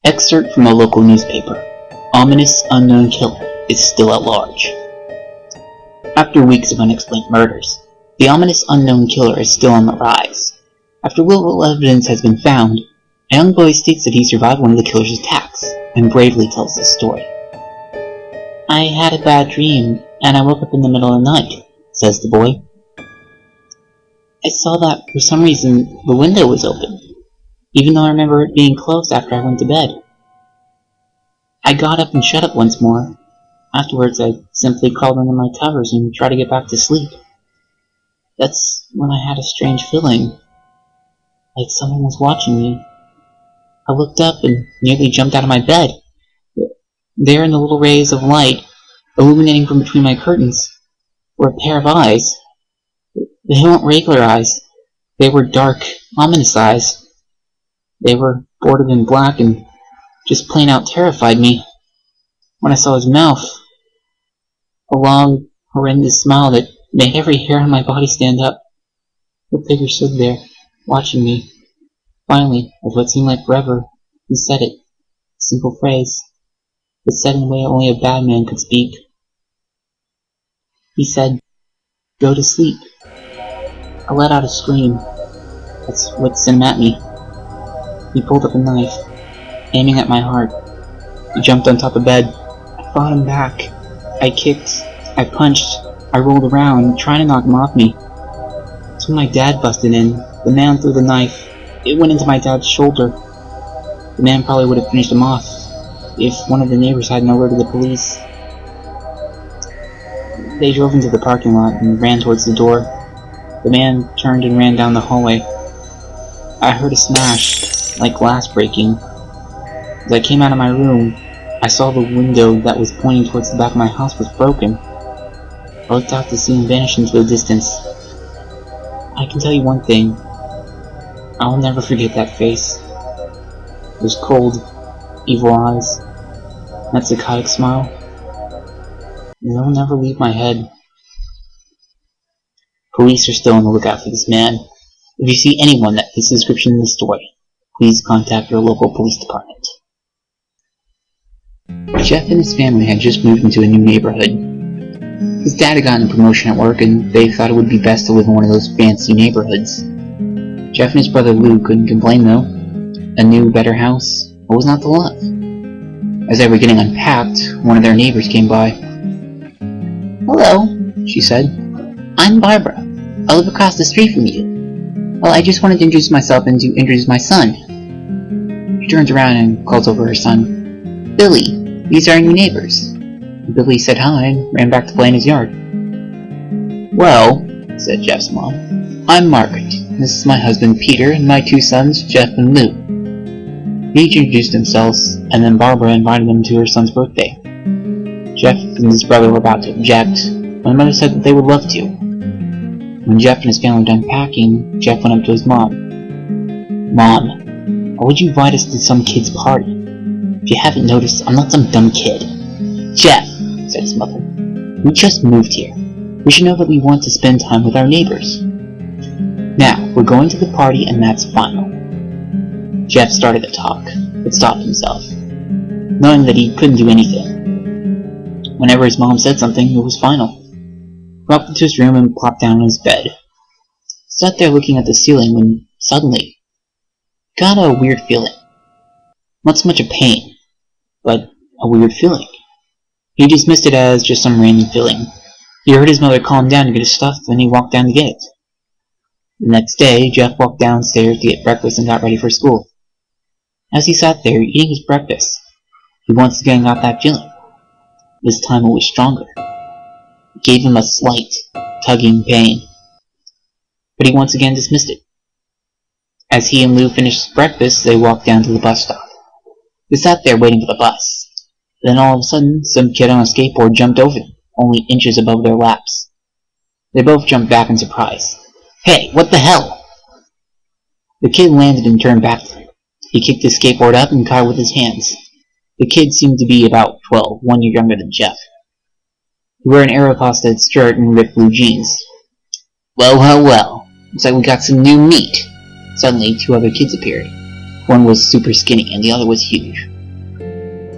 Excerpt from a local newspaper. Ominous unknown killer is still at large. After weeks of unexplained murders, the ominous unknown killer is still on the rise. After little evidence has been found, a young boy states that he survived one of the killer's attacks, and bravely tells the story. "I had a bad dream, and I woke up in the middle of the night," says the boy. "I saw that for some reason the window was open, even though I remember it being closed after I went to bed. I got up and shut it once more. Afterwards, I simply crawled under my covers and tried to get back to sleep. That's when I had a strange feeling, like someone was watching me. I looked up and nearly jumped out of my bed. There in the little rays of light, illuminating from between my curtains, were a pair of eyes. They weren't regular eyes. They were dark, ominous eyes. They were bordered in black and just plain out terrified me. When I saw his mouth, a long, horrendous smile that made every hair on my body stand up. The figure stood there, watching me. Finally, with what seemed like forever, he said it. A simple phrase, but said in a way only a bad man could speak. He said, 'Go to sleep.' I let out a scream. That's what sent him at me. He pulled up a knife, aiming at my heart. He jumped on top of bed. I fought him back. I kicked, I punched, I rolled around, trying to knock him off me. That's when my dad busted in. The man threw the knife. It went into my dad's shoulder. The man probably would have finished him off if one of the neighbors hadn't alerted the police. They drove into the parking lot and ran towards the door. The man turned and ran down the hallway. I heard a smash, like glass breaking. As I came out of my room, I saw the window that was pointing towards the back of my house was broken. I looked out to see him vanish into the distance. I can tell you one thing. I will never forget that face. Those cold, evil eyes. That psychotic smile. They'll never leave my head. Police are still on the lookout for this man. If you see anyone that fits the description in the story, please contact your local police department. Jeff and his family had just moved into a new neighborhood. His dad had gotten a promotion at work, and they thought it would be best to live in one of those fancy neighborhoods. Jeff and his brother Lou couldn't complain though. A new, better house, what was not to love? As they were getting unpacked, one of their neighbors came by. "Hello," she said. "I'm Barbara. I live across the street from you. Well, I just wanted to introduce myself and to introduce my son." She turns around and calls over her son. "Billy, these are our new neighbors." Billy said hi and ran back to play in his yard. "Well," said Jeff's mom, "I'm Margaret. This is my husband Peter and my two sons, Jeff and Lou." They each introduced themselves, and then Barbara invited them to her son's birthday. Jeff and his brother were about to object, but the mother said that they would love to. When Jeff and his family were done packing, Jeff went up to his mom. "Mom, why would you invite us to some kid's party? If you haven't noticed, I'm not some dumb kid." "Jeff," said his mother, "we just moved here. We should know that we want to spend time with our neighbors. Now, we're going to the party and that's final." Jeff started to talk, but stopped himself, knowing that he couldn't do anything. Whenever his mom said something, it was final. He walked into his room and plopped down on his bed. He sat there looking at the ceiling when, suddenly, he got a weird feeling. Not so much a pain, but a weird feeling. He dismissed it as just some random feeling. He heard his mother call him down to get his stuff, and he walked down to get it. The next day, Jeff walked downstairs to get breakfast and got ready for school. As he sat there eating his breakfast, he once again got that feeling. This time it was stronger. It gave him a slight, tugging pain. But he once again dismissed it. As he and Lou finished breakfast, they walked down to the bus stop. They sat there waiting for the bus. Then all of a sudden, some kid on a skateboard jumped over them, only inches above their laps. They both jumped back in surprise. "Hey, what the hell?" The kid landed and turned back to them. He kicked his skateboard up and caught it with his hands. The kid seemed to be about 12, 1 year younger than Jeff. He wore an Aeropostale shirt and ripped blue jeans. "Well, well, well. Looks like we got some new meat." Suddenly, two other kids appeared. One was super skinny and the other was huge.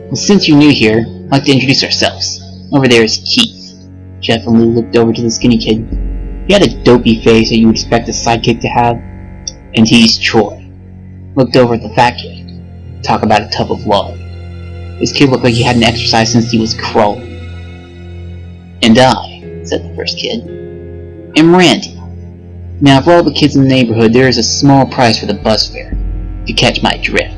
Well, since you're new here, I'd like to introduce ourselves. Over there is Keith. Jeff and Lou looked over to the skinny kid. He had a dopey face that you would expect a sidekick to have. And he's Troy. Looked over at the fat kid. Talk about a tub of love. This kid looked like he hadn't exercised since he was crawling. And I, said the first kid, am Randy. Now, for all the kids in the neighborhood, there is a small price for the bus fare, if you catch my drift.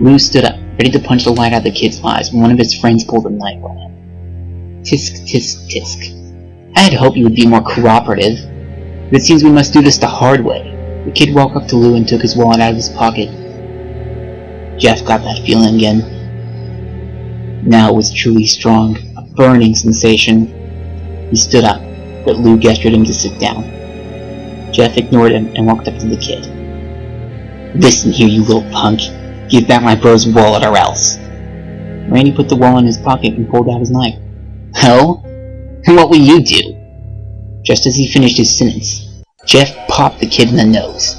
Lou stood up, ready to punch the light out of the kid's eyes when one of his friends pulled a knife on him. Tisk, tisk, tisk. I had hoped you would be more cooperative, but it seems we must do this the hard way. The kid walked up to Lou and took his wallet out of his pocket. Jeff got that feeling again. Now it was truly strong, a burning sensation. He stood up, but Lou gestured him to sit down. Jeff ignored him and walked up to the kid. Listen here, you little punk. Give back my bro's wallet or else. Randy put the wallet in his pocket and pulled out his knife. Hell? And what will you do? Just as he finished his sentence, Jeff popped the kid in the nose.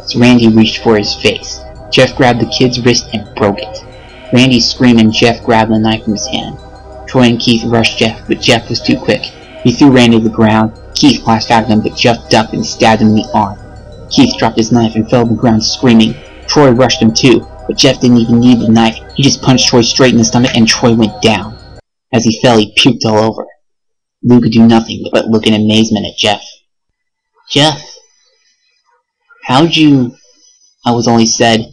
As Randy reached for his face, Jeff grabbed the kid's wrist and broke it. Randy screamed and Jeff grabbed the knife from his hand. Troy and Keith rushed Jeff, but Jeff was too quick. He threw Randy to the ground. Keith flashed out at him, but Jeff ducked and stabbed him in the arm. Keith dropped his knife and fell to the ground screaming. Troy rushed him too, but Jeff didn't even need the knife. He just punched Troy straight in the stomach and Troy went down. As he fell, he puked all over. Lou could do nothing but look in amazement at Jeff. Jeff, how'd you... I was all he said.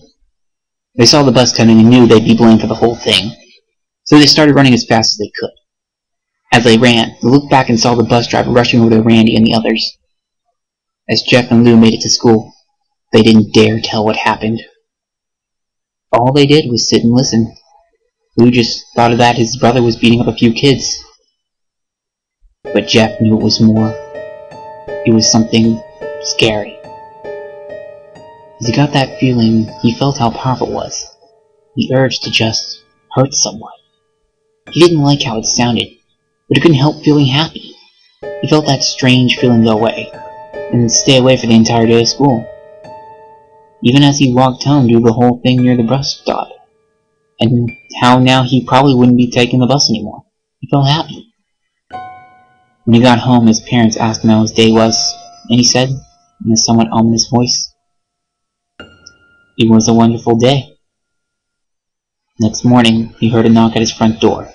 They saw the bus coming and knew they'd be blamed for the whole thing. So they started running as fast as they could. As they ran, they looked back and saw the bus driver rushing over to Randy and the others. As Jeff and Lou made it to school, they didn't dare tell what happened. All they did was sit and listen. Lou just thought of that his brother was beating up a few kids. But Jeff knew it was more. It was something scary. As he got that feeling, he felt how powerful it was. The urge to just hurt someone. He didn't like how it sounded, but he couldn't help feeling happy. He felt that strange feeling go away, and stay away for the entire day of school. Even as he walked home due to the whole thing near the bus stop, and how now he probably wouldn't be taking the bus anymore. He felt happy. When he got home, his parents asked him how his day was, and he said, in a somewhat ominous voice, "It was a wonderful day." Next morning, he heard a knock at his front door.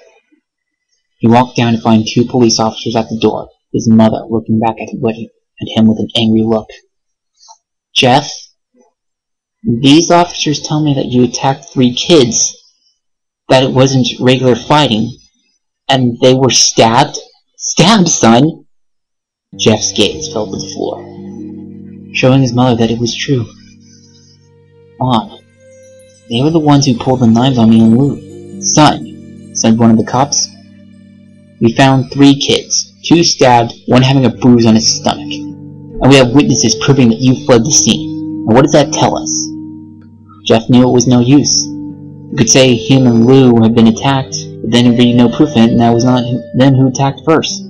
He walked down to find 2 police officers at the door, his mother looking back at him with an angry look. Jeff, these officers tell me that you attacked 3 kids, that it wasn't regular fighting, and they were stabbed? Stabbed, son! Jeff's gaze fell to the floor, showing his mother that it was true. Mom, they were the ones who pulled the knives on me and Lou. Son, said one of the cops, we found 3 kids, 2 stabbed, 1 having a bruise on his stomach, and we have witnesses proving that you fled the scene. Now what does that tell us? Jeff knew it was no use. You could say him and Lou had been attacked, but then there'd be no proof in it, and that was not them who attacked first.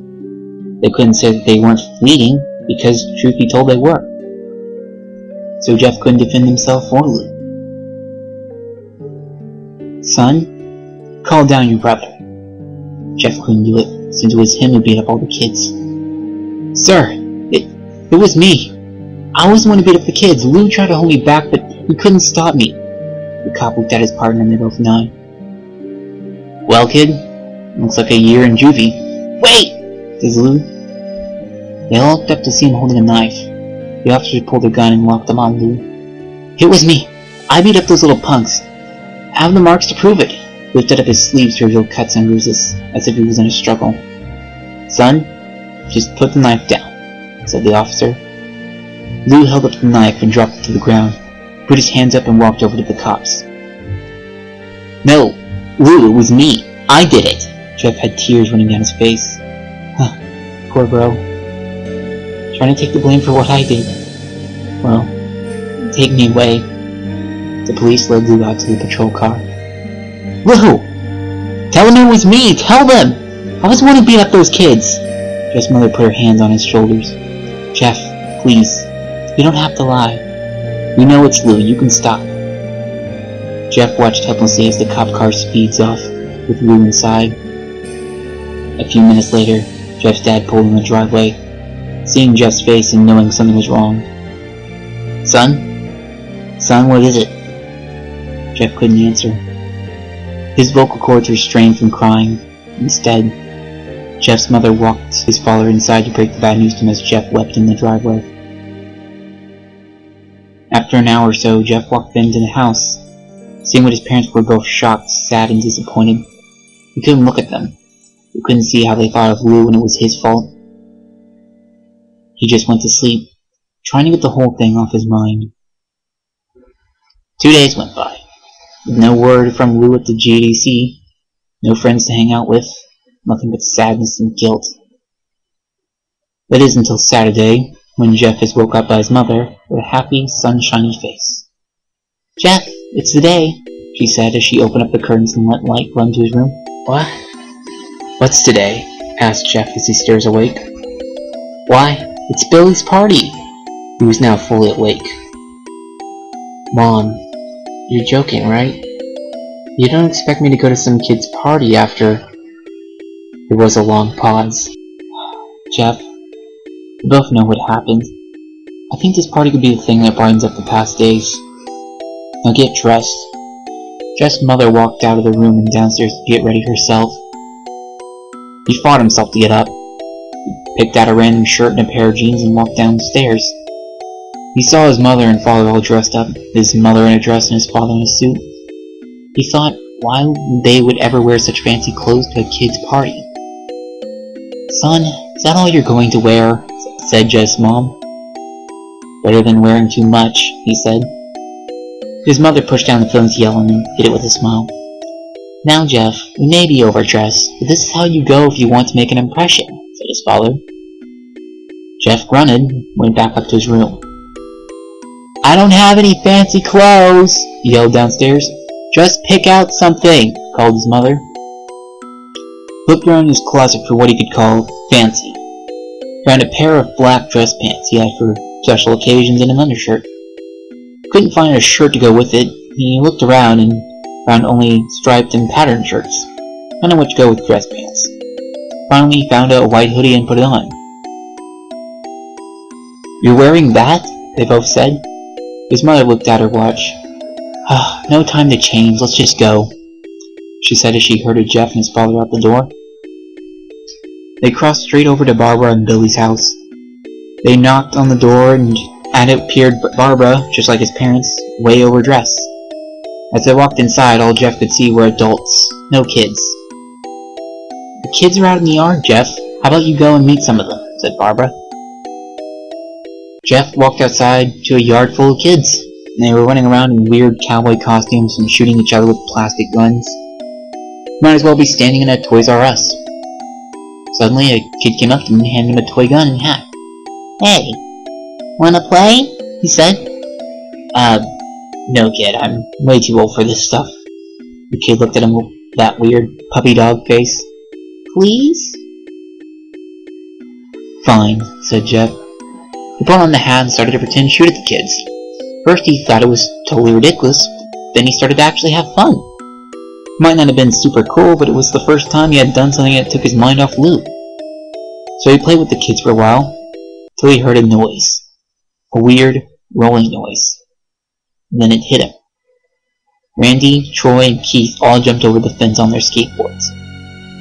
They couldn't say that they weren't fleeing, because truth be told they were. So Jeff couldn't defend himself or Lou. Son, call down your brother. Jeff couldn't do it, since it was him who beat up all the kids. Sir, it was me. I was the one who beat up the kids. Lou tried to hold me back, but he couldn't stop me. The cop looked at his partner and they both nodded. Well, kid, looks like a year in juvie. Wait! Says Lou. They all looked up to see him holding a knife. The officers pulled their gun and locked them on Lou. It was me. I beat up those little punks. I have the marks to prove it. He lifted up his sleeves to reveal cuts and bruises, as if he was in a struggle. Son, just put the knife down, said the officer. Lou held up the knife and dropped it to the ground, put his hands up and walked over to the cops. No, Lou, it was me. I did it. Jeff had tears running down his face. Huh, poor bro. Trying to take the blame for what I did. Well, take me away. The police led Lou out to the patrol car. Lou! Tell them it was me! Tell them! I was the one who beat up those kids! Jeff's mother put her hands on his shoulders. Jeff, please. You don't have to lie. We know it's Lou. You can stop. Jeff watched helplessly as the cop car speeds off. with Lou inside. A few minutes later, Jeff's dad pulled in the driveway, seeing Jeff's face and knowing something was wrong. "Son? Son, what is it?" Jeff couldn't answer. His vocal cords were strained from crying. Instead, Jeff's mother walked his father inside to break the bad news to him as Jeff wept in the driveway. After an hour or so, Jeff walked into the house. Seeing what his parents were both shocked, sad, and disappointed, he couldn't look at them. He couldn't see how they thought of Lou when it was his fault. He just went to sleep, trying to get the whole thing off his mind. 2 days went by, with no word from Lou at the GDC, no friends to hang out with, nothing but sadness and guilt. That is until Saturday, when Jeff is woke up by his mother with a happy, sunshiny face. "Jeff, it's the day," she said as she opened up the curtains and let light run to his room. "What? What's today?" asked Jeff as he stares awake. "Why, it's Billy's party." He was now fully awake. "Mom, you're joking, right? You don't expect me to go to some kid's party after..." There was a long pause. "Jeff, we both know what happened. I think this party could be the thing that brightens up the past days. Now get dressed." Jeff's mother walked out of the room and downstairs to get ready herself. He fought himself to get up. He picked out a random shirt and a pair of jeans and walked downstairs. He saw his mother and father all dressed up, his mother in a dress and his father in a suit. He thought why they would ever wear such fancy clothes to a kid's party. "Son, is that all you're going to wear?" said Jeff's mom. "Better than wearing too much," he said. His mother pushed down the film's yelling and hid it with a smile. "Now, Jeff, we may be overdressed, but this is how you go if you want to make an impression," said his father. Jeff grunted and went back up to his room. "I don't have any fancy clothes," he yelled downstairs. "Just pick out something," called his mother. He looked around his closet for what he could call fancy. Found a pair of black dress pants he had for special occasions and an undershirt. Couldn't find a shirt to go with it. He looked around and found only striped and patterned shirts. I don't know what to go with dress pants. Finally, he found a white hoodie and put it on. "You're wearing that?" they both said. His mother looked at her watch. "No time to change, let's just go," she said as she herded Jeff and his father out the door. They crossed straight over to Barbara and Billy's house. They knocked on the door and at it appeared Barbara, just like his parents, way overdressed. As they walked inside, all Jeff could see were adults, no kids. "The kids are out in the yard, Jeff. How about you go and meet some of them?" said Barbara. Jeff walked outside to a yard full of kids, and they were running around in weird cowboy costumes and shooting each other with plastic guns. Might as well be standing in a Toys R Us. Suddenly, a kid came up to him and handed him a toy gun and hat. "Hey, wanna play?" he said. No kid, I'm way too old for this stuff." The kid looked at him with that weird puppy dog face. "Please?" "Fine," said Jeff. He put on the hat and started to pretend to shoot at the kids. First he thought it was totally ridiculous, then he started to actually have fun. Might not have been super cool, but it was the first time he had done something that took his mind off Lou. So he played with the kids for a while, till he heard a noise. A weird, rolling noise. And then it hit him. Randy, Troy, and Keith all jumped over the fence on their skateboards.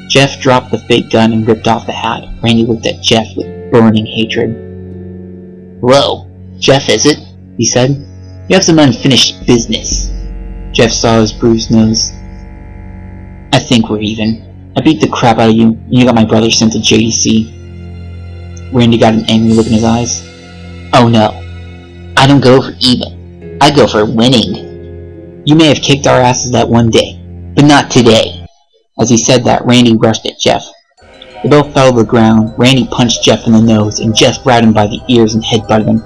Jeff dropped the fake gun and ripped off the hat. Randy looked at Jeff with burning hatred. "Hello, Jeff, is it?" he said. "You have some unfinished business." Jeff saw his bruised nose. "I think we're even. I beat the crap out of you, and you got my brother sent to JDC. Randy got an angry look in his eyes. "Oh no. I don't go for even. I go for winning. You may have kicked our asses that one day, but not today." As he said that, Randy rushed at Jeff. They both fell to the ground. Randy punched Jeff in the nose, and Jeff grabbed him by the ears and headbutted him.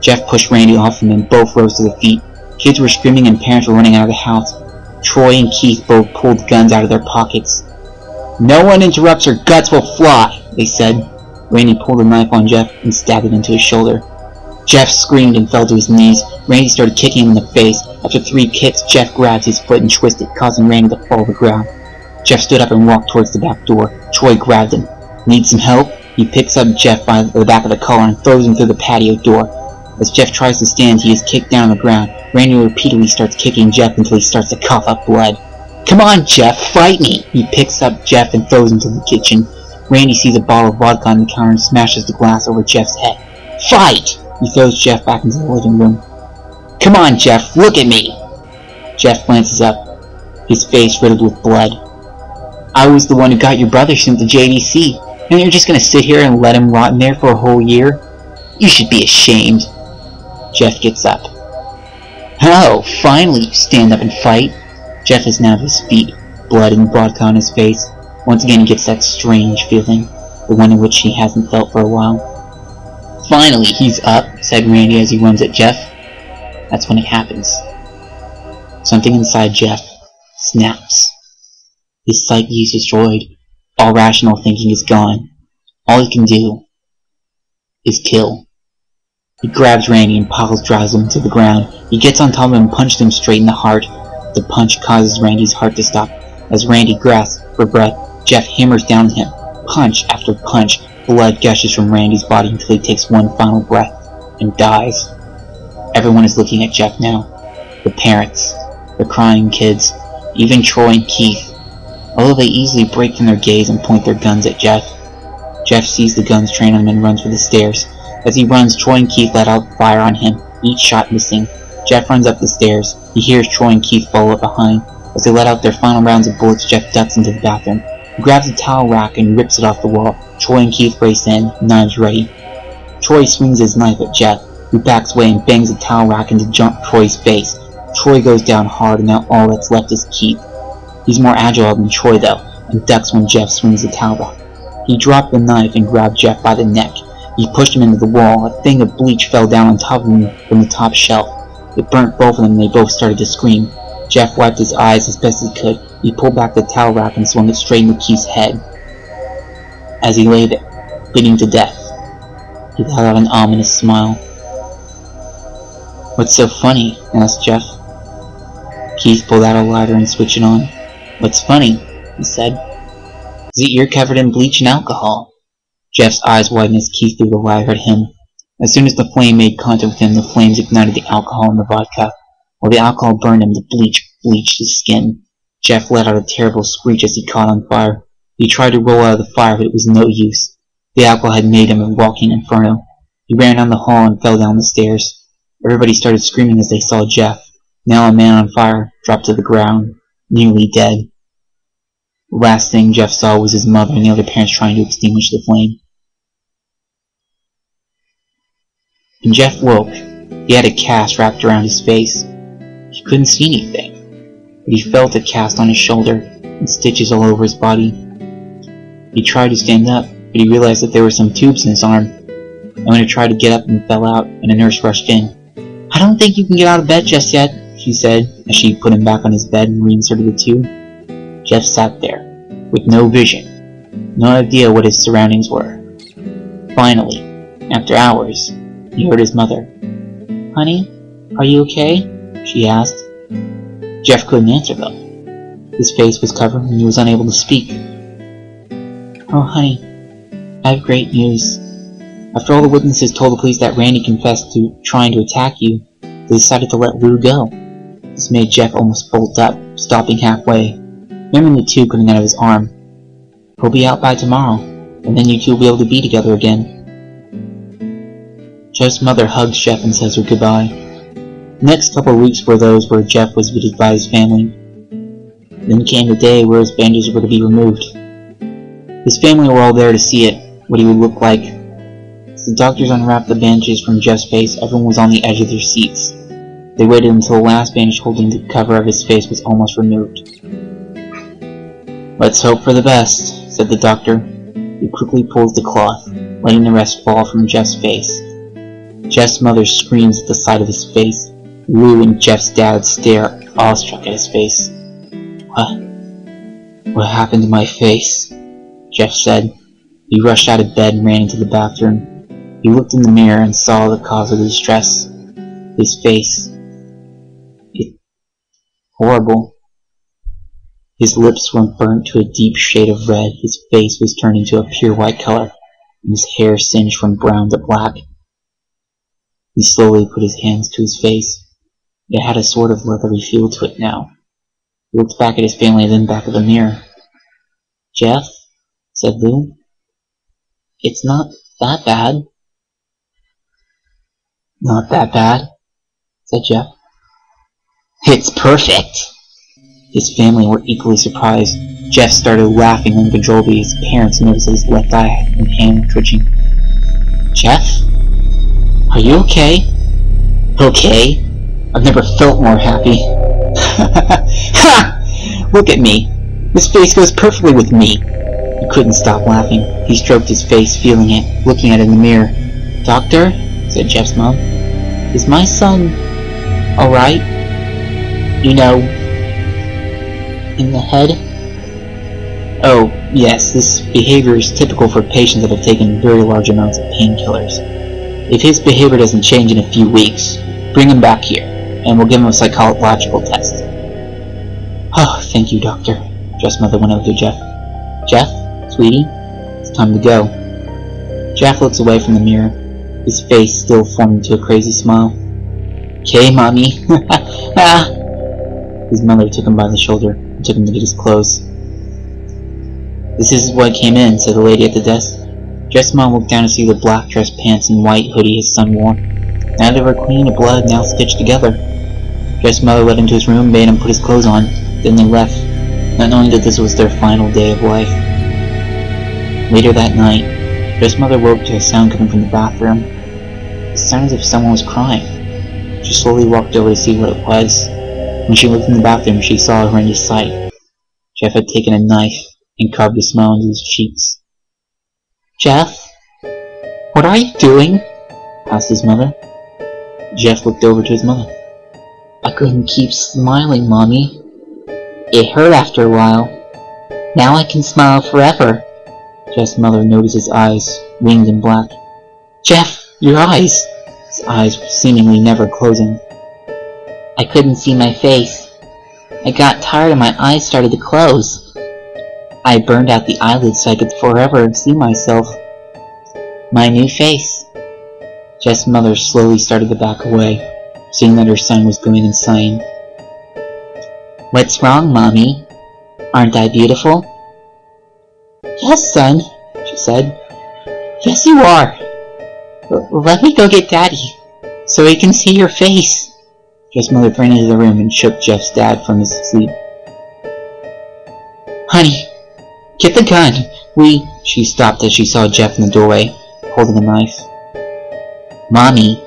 Jeff pushed Randy off him, and both rose to their feet. Kids were screaming and parents were running out of the house. Troy and Keith both pulled guns out of their pockets. "No one interrupts or guts will fly," they said. Randy pulled a knife on Jeff and stabbed him into his shoulder. Jeff screamed and fell to his knees. Randy started kicking him in the face. After 3 kicks, Jeff grabbed his foot and twisted, causing Randy to fall to the ground. Jeff stood up and walked towards the back door. Troy grabbed him. Need some help? He picks up Jeff by the back of the collar and throws him through the patio door. As Jeff tries to stand, he is kicked down on the ground. Randy repeatedly starts kicking Jeff until he starts to cough up blood. Come on, Jeff, fight me! He picks up Jeff and throws him to the kitchen. Randy sees a bottle of vodka on the counter and smashes the glass over Jeff's head. Fight! He throws Jeff back into the living room. Come on, Jeff, look at me! Jeff glances up, his face riddled with blood. I was the one who got your brother sent to JDC, and you're just gonna sit here and let him rot in there for a whole year? You should be ashamed. Jeff gets up. Oh, finally you stand up and fight. Jeff is now at his feet, blood and vodka on his face. Once again he gets that strange feeling, the one in which he hasn't felt for a while. Finally he's up, said Randy as he runs at Jeff. That's when it happens. Something inside Jeff snaps. His psyche is destroyed. All rational thinking is gone. All he can do is kill. He grabs Randy and piles drives him to the ground. He gets on top of him and punches him straight in the heart. The punch causes Randy's heart to stop. As Randy grasps for breath, Jeff hammers down on him. Punch after punch, blood gushes from Randy's body until he takes one final breath and dies. Everyone is looking at Jeff now. The parents, the crying kids, even Troy and Keith. Although they easily break from their gaze and point their guns at Jeff. Jeff sees the guns train on him and runs for the stairs. As he runs, Troy and Keith let out fire on him, each shot missing. Jeff runs up the stairs. He hears Troy and Keith follow up behind. As they let out their final rounds of bullets, Jeff ducks into the bathroom. He grabs a towel rack and rips it off the wall. Troy and Keith race in, knives ready. Troy swings his knife at Jeff, who backs away and bangs the towel rack into Troy's face. Troy goes down hard, and now all that's left is Keith. He's more agile than Troy though, and ducks when Jeff swings the towel rack. He dropped the knife and grabbed Jeff by the neck. He pushed him into the wall. A thing of bleach fell down on top of him from the top shelf. It burnt both of them and they both started to scream. Jeff wiped his eyes as best he could. He pulled back the towel rack and swung it straight into Keith's head. As he lay there, bleeding to death, he let out an ominous smile. What's so funny? Asked Jeff. Keith pulled out a lighter and switched it on. What's funny? He said. Is that you're covered in bleach and alcohol. Jeff's eyes widened as Keith threw the lighter at him. As soon as the flame made contact with him, the flames ignited the alcohol in the vodka. While the alcohol burned him, the bleach bleached his skin. Jeff let out a terrible screech as he caught on fire. He tried to roll out of the fire, but it was no use. The alcohol had made him a walking inferno. He ran down the hall and fell down the stairs. Everybody started screaming as they saw Jeff, now a man on fire, drop to the ground, nearly dead. The last thing Jeff saw was his mother and the other parents trying to extinguish the flame. When Jeff woke, he had a cast wrapped around his face. He couldn't see anything, but he felt a cast on his shoulder and stitches all over his body. He tried to stand up, but he realized that there were some tubes in his arm. And when he tried to get up and fell out, and a nurse rushed in. I don't think you can get out of bed just yet, she said, as she put him back on his bed and reinserted the tube. Jeff sat there, with no vision, no idea what his surroundings were. Finally, after hours, he heard his mother. Honey, are you okay? She asked. Jeff couldn't answer though. His face was covered and he was unable to speak. Oh honey, I have great news. After all the witnesses told the police that Randy confessed to trying to attack you, they decided to let Lou go. This made Jeff almost bolt up, stopping halfway. Remembering the tube coming out of his arm. He'll be out by tomorrow, and then you two will be able to be together again. Jeff's mother hugs Jeff and says her goodbye. The next couple of weeks were those where Jeff was visited by his family. Then came the day where his bandages were to be removed. His family were all there to see it, what he would look like. As the doctors unwrapped the bandages from Jeff's face, everyone was on the edge of their seats. They waited until the last bandage holding the cover of his face was almost removed. Let's hope for the best, said the doctor. He quickly pulls the cloth, letting the rest fall from Jeff's face. Jeff's mother screams at the sight of his face. Lou and Jeff's dad stare awestruck at his face. What happened to my face? Jeff said. He rushed out of bed and ran into the bathroom. He looked in the mirror and saw the cause of the distress. His face. It's horrible. His lips were burnt to a deep shade of red, his face was turned into a pure white color, and his hair singed from brown to black. He slowly put his hands to his face. It had a sort of leathery feel to it now. He looked back at his family and then back at the mirror. "Jeff," said Lou, "it's not that bad." "Not that bad," said Jeff. "It's perfect." His family were equally surprised. Jeff started laughing uncontrollably. His parents noticed his left eye and hand were twitching. "Jeff? Are you okay?" "Okay? I've never felt more happy." "Ha! Look at me. This face goes perfectly with me." He couldn't stop laughing. He stroked his face, feeling it, looking at it in the mirror. "Doctor," said Jeff's mom, "is my son alright? You know, in the head?" "Oh, yes, this behavior is typical for patients that have taken very large amounts of painkillers. If his behavior doesn't change in a few weeks, bring him back here, and we'll give him a psychological test." "Oh, thank you, doctor." Jeff's mother went over to Jeff. "Jeff, sweetie, it's time to go." Jeff looks away from the mirror, his face still formed into a crazy smile. "Okay, mommy." His mother took him by the shoulder and took him to get his clothes. "This is what came in," said the lady at the desk. Jeff's mom looked down to see the black dress pants and white hoodie his son wore. Now they were clean of blood, now stitched together. Jeff's mother led him to his room and made him put his clothes on. Then they left, not knowing that this was their final day of life. Later that night, Jeff's mother woke to a sound coming from the bathroom. It sounded as if someone was crying. She slowly walked over to see what it was. When she looked in the bathroom, she saw a horrendous sight. Jeff had taken a knife and carved a smile into his cheeks. "Jeff, what are you doing?" asked his mother. Jeff looked over to his mother. "I couldn't keep smiling, Mommy. It hurt after a while. Now I can smile forever." Jeff's mother noticed his eyes, ringed in black. "Jeff, your eyes!" His eyes were seemingly never closing. "I couldn't see my face. I got tired and my eyes started to close. I burned out the eyelids so I could forever see myself. My new face." Jeff's mother slowly started to back away, seeing that her son was going insane. "What's wrong, Mommy? Aren't I beautiful?" "Yes, son," she said. "Yes, you are. Let me go get Daddy, so he can see your face." Jeff's mother ran into the room and shook Jeff's dad from his sleep. "Honey, get the gun. She stopped as she saw Jeff in the doorway, holding a knife. "Mommy,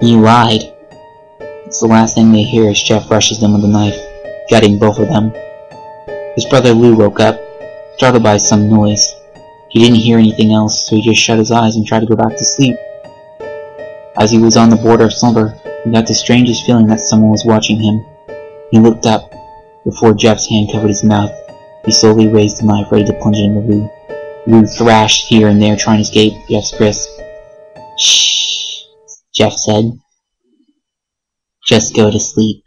you lied." It's the last thing they hear as Jeff rushes them with a knife, gutting both of them. His brother Lou woke up, startled by some noise. He didn't hear anything else, so he just shut his eyes and tried to go back to sleep. As he was on the border of slumber, he got the strangest feeling that someone was watching him. He looked up. Before Jeff's hand covered his mouth, he slowly raised the knife, ready to plunge it into Lou. Lou thrashed here and there, trying to escape Jeff's grasp. "Shh," Jeff said. "Just go to sleep."